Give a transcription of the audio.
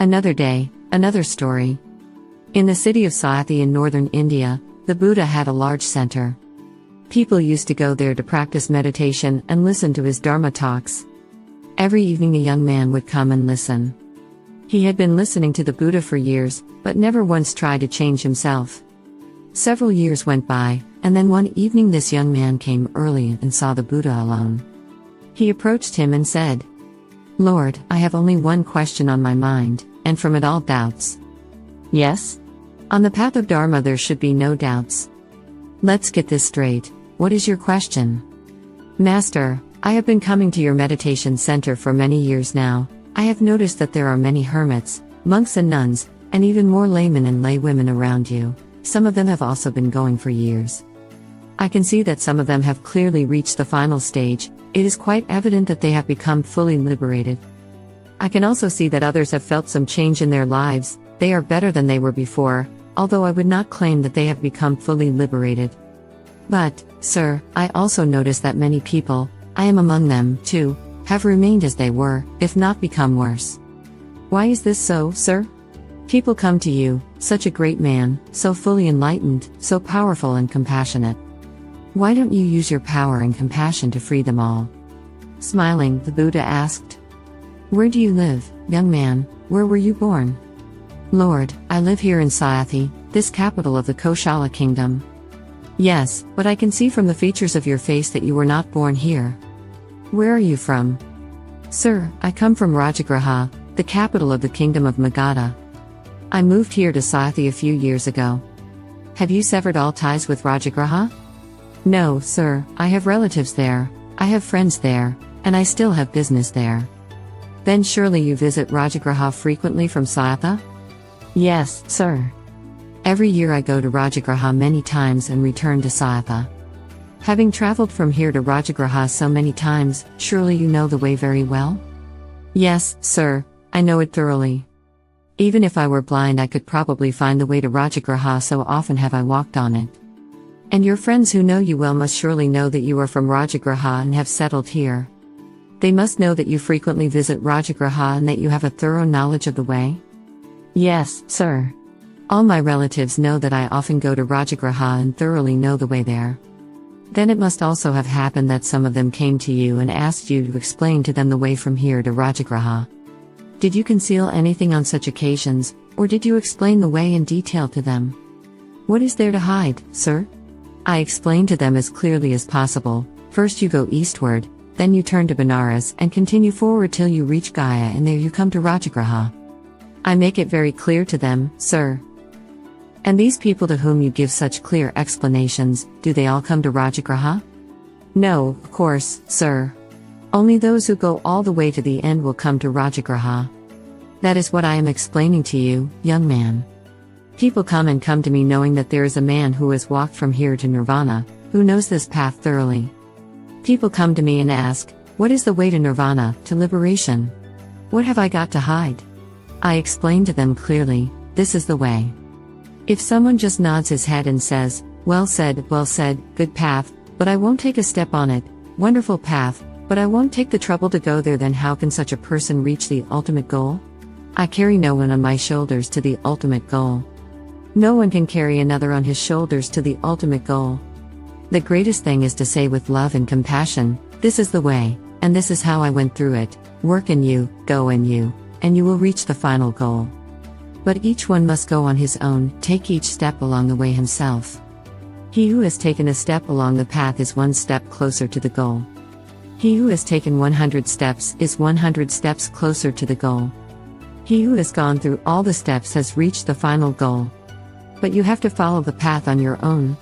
Another day, another story. In the city of Sawatthi in northern India, the Buddha had a large center. People used to go there to practice meditation and listen to his Dharma talks. Every evening a young man would come and listen. He had been listening to the Buddha for years, but never once tried to change himself. Several years went by, and then one evening this young man came early and saw the Buddha alone. He approached him and said, "Lord, I have only one question on my mind, and from it all doubts." "Yes? On the path of Dharma there should be no doubts. Let's get this straight. What is your question?" "Master, I have been coming to your meditation center for many years now. I have noticed that there are many hermits, monks and nuns, and even more laymen and laywomen around you. Some of them have also been going for years. I can see that some of them have clearly reached the final stage. It is quite evident that they have become fully liberated. I can also see that others have felt some change in their lives. They are better than they were before, although I would not claim that they have become fully liberated. But, sir, I also notice that many people, I am among them, too, have remained as they were, if not become worse. Why is this so, sir? People come to you, such a great man, so fully enlightened, so powerful and compassionate. Why don't you use your power and compassion to free them all?" Smiling, the Buddha asked, "Where do you live, young man? Where were you born?" "Lord, I live here in Sawatthi, this capital of the Koshala kingdom." "Yes, but I can see from the features of your face that you were not born here. Where are you from?" "Sir, I come from Rajagraha, the capital of the kingdom of Magadha. I moved here to Sawatthi a few years ago." "Have you severed all ties with Rajagraha?" "No, sir, I have relatives there, I have friends there, and I still have business there." "Then surely you visit Rajagraha frequently from Sawatthi?" "Yes, sir. Every year I go to Rajagraha many times and return to Sawatthi." "Having traveled from here to Rajagraha so many times, surely you know the way very well?" "Yes, sir, I know it thoroughly. Even if I were blind I could probably find the way to Rajagraha, so often have I walked on it." "And your friends who know you well must surely know that you are from Rajagraha and have settled here. They must know that you frequently visit Rajagraha and that you have a thorough knowledge of the way?" "Yes, sir. All my relatives know that I often go to Rajagraha and thoroughly know the way there." "Then it must also have happened that some of them came to you and asked you to explain to them the way from here to Rajagraha. Did you conceal anything on such occasions, or did you explain the way in detail to them?" "What is there to hide, sir? I explained to them as clearly as possible. First you go eastward, then you turn to Benares and continue forward till you reach Gaya, and there you come to Rajagraha. I make it very clear to them, sir." "And these people to whom you give such clear explanations, do they all come to Rajagraha?" "No, of course, sir. Only those who go all the way to the end will come to Rajagraha. That is what I am explaining to you, young man. People come to me knowing that there is a man who has walked from here to Nirvana, who knows this path thoroughly. People come to me and ask, what is the way to Nirvana, to liberation? What have I got to hide? I explain to them clearly, this is the way. If someone just nods his head and says, well said, good path, but I won't take a step on it, wonderful path, but I won't take the trouble to go there, then how can such a person reach the ultimate goal? I carry no one on my shoulders to the ultimate goal. No one can carry another on his shoulders to the ultimate goal. The greatest thing is to say with love and compassion, this is the way, and this is how I went through it, work in you, go in you, and you will reach the final goal. But each one must go on his own, take each step along the way himself. He who has taken a step along the path is one step closer to the goal. He who has taken 100 steps is 100 steps closer to the goal. He who has gone through all the steps has reached the final goal. But you have to follow the path on your own.